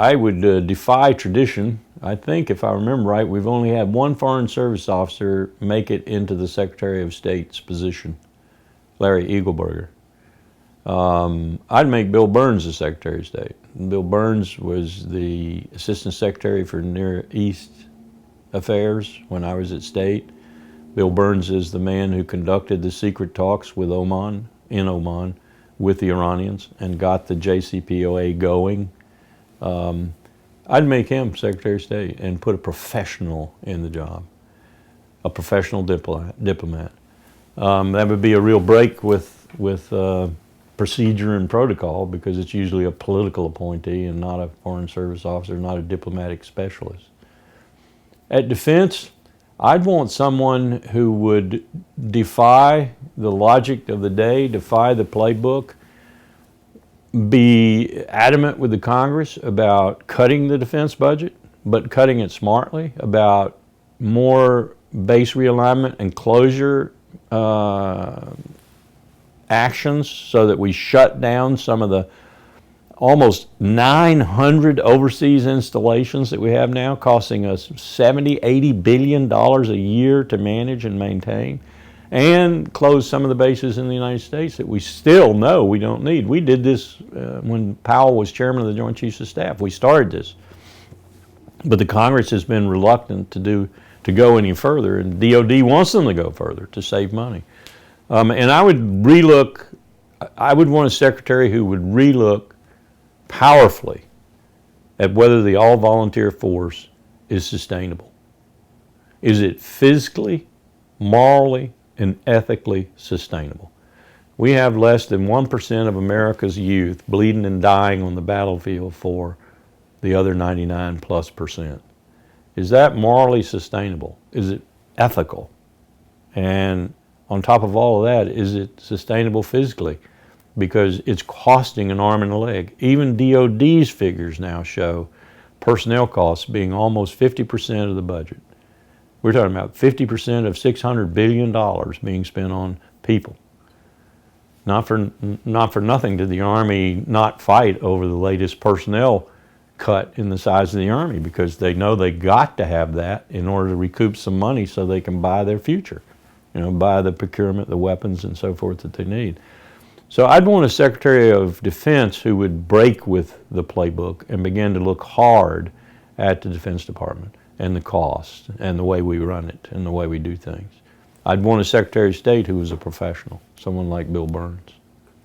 I would defy tradition. I think, if I remember right, we've only had one Foreign Service officer make it into the Secretary of State's position, Larry Eagleburger. I'd make Bill Burns the Secretary of State. Bill Burns was the Assistant Secretary for Near East Affairs when I was at State. Bill Burns is the man who conducted the secret talks with Oman, in Oman, with the Iranians and got the JCPOA going. I'd make him Secretary of State and put a professional in the job, a professional diplomat. That would be a real break with procedure and protocol, because it's usually a political appointee and not a Foreign Service officer, not a diplomatic specialist. At Defense, I'd want someone who would defy the logic of the day, defy the playbook, be adamant with the Congress about cutting the defense budget, but cutting it smartly, about more base realignment and closure actions so that we shut down some of the almost 900 overseas installations that we have now, costing us $70–80 billion a year to manage and maintain, and close some of the bases in the United States that we still know we don't need. We did this when Powell was chairman of the Joint Chiefs of Staff. We started this, but the Congress has been reluctant to go any further, and DOD wants them to go further to save money. And I would want a secretary who would relook powerfully at whether the all-volunteer force is sustainable. Is it physically, morally, and ethically sustainable? We have less than 1% of America's youth bleeding and dying on the battlefield for the other 99+%. Is that morally sustainable? Is it ethical? And on top of all of that, is it sustainable physically? Because it's costing an arm and a leg. Even DOD's figures now show personnel costs being almost 50% of the budget. We're talking about 50% of $600 billion being spent on people. Not for nothing did the Army not fight over the latest personnel cut in the size of the Army, because they know they got to have that in order to recoup some money so they can buy their future, buy the procurement, the weapons, and so forth that they need. So I'd want a Secretary of Defense who would break with the playbook and begin to look hard at the Defense Department and the cost and the way we run it and the way we do things. I'd want a Secretary of State who was a professional, someone like Bill Burns.